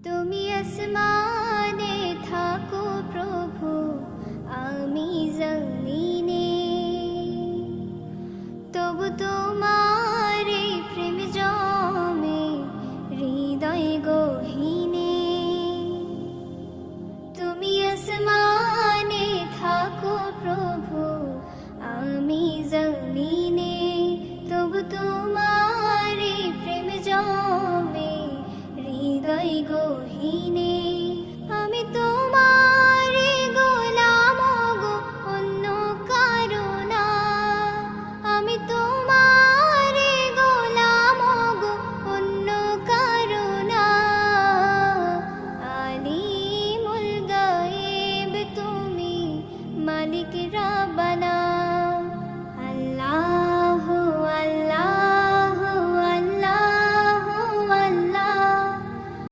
তুমি আসমানে থাকো প্রভু, আমি জমিনে, তবু তোমার এই প্রেম জমে হৃদয় গহীনে। তুমি আসমানে থাকো প্রভু, আমি জমিনে, তবু তোমার এই প্রেম জমে হৃদয় গহীনে।